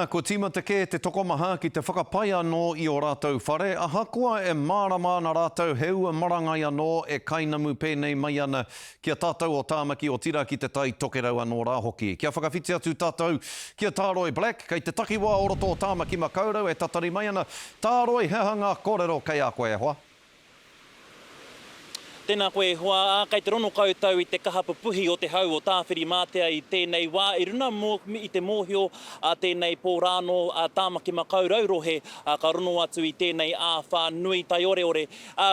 Ko tīmata ke te tokomaha ki te whakapai anō i o rātou whare. Ahakoa e mārama ana rātou heu marangai anō e kainamu pēnei mai ana kia tātou o tāmaki o tira ki te tai tokerau anō rā hoki. Kia whakawhiti atu tātou kia Tāroe Black, kei te takiwā oroto o tāmaki makaurau e tatari mai ana. Tāroe, he hanga kōrero kei a koe hoa. Tēnā koe hoa, kei te rono koutou i te kaha pupuhi o te hau o tāwhiri mātea i tēnei wā. I runa i te mōhio a tēnei pōrāno a tāmaki makaurau rohe, ka rono atu i tēnei āwha nui tai ore.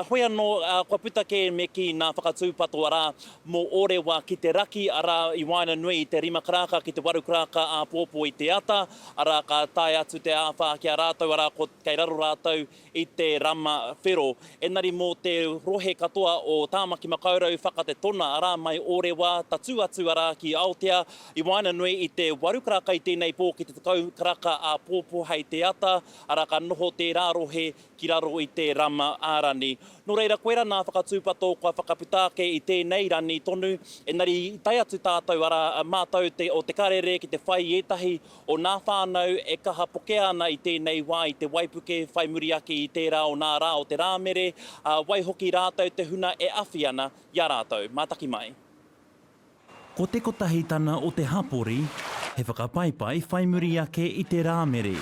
Hoi anō, kua puta ke me ki nā whakatūpato arā mō ore wā ki te raki arā i waina nui i te rima karaka ki te waru karaka a pōpō i te ata, arā ka tai atu te āwha ki a rātou arā ko kei raro rātou i te rama whero. Engari mō te rohe katoa o tāmaki makaurau whakate tona arā mai ore wā tatu atu arā ki Aotea i waina nui i te waru karaka i tēnei pō ki te takau karaka a pōpō hei te ata arā ka noho te rārohe ki raro i te rama ārani. Nō reira, koera nā whakatūpato kua whakaputake i tēnei rani tonu, engari tai atu tātou arā mātou o te karere ki te whai etahi o nā whānau e kaha poke ana i tēnei wā i te waipuke whai muriaki i tērā o nā rā o te rāmere, wai hoki rātou te huna e awhi ana ia rātou. Mātaki mai. Ko te kotahi tana o te hapori, he whakapaipai whai muriake i te rāmere.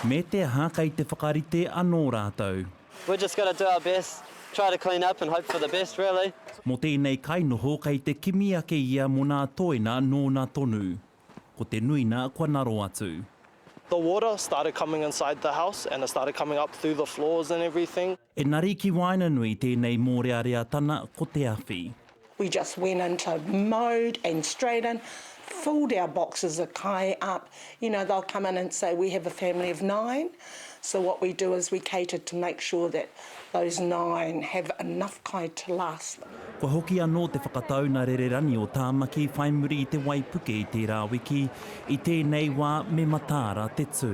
Me te aha kei te whakarite anō rātou. We're just got to do our best, try to clean up and hope for the best, really. Mo tēnei kainoho kei te kimi ake ia mo nā toena nō nā tonu. Ko te nuina kua naro atu. The water started coming inside the house and it started coming up through the floors and everything. Engari ki waina nui tēnei mōrearea tana ko te awhi. We just went into mode and straight in, filled our boxes of kai up. You know, they'll come in and say, we have a family of 9. So what we do is we cater to make sure that those 9 have enough kai to last. Kua hoki anō te whakatau na rererani o tāmaki whai muri i te waipuke i te rāwiki i tēnei wā me matāra te tū.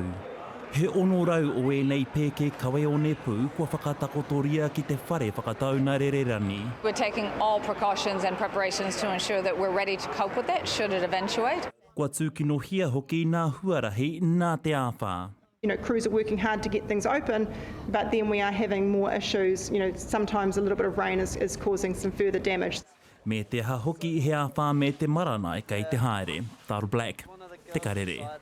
He ono rau o e nei pēke kawe o nepu kua whakatakotoria ki te whare whakatau na rererani. We're taking all precautions and preparations to ensure that we're ready to cope with it should it eventuate. Kua tūkino hia hoki nā huarahi nā te āwha. You know, crews are working hard to get things open, but then we are having more issues. You know, sometimes a little bit of rain is causing some further damage. Me te aha hoki he āwha me te maranai kei te haere. Tāroe Black, te karere.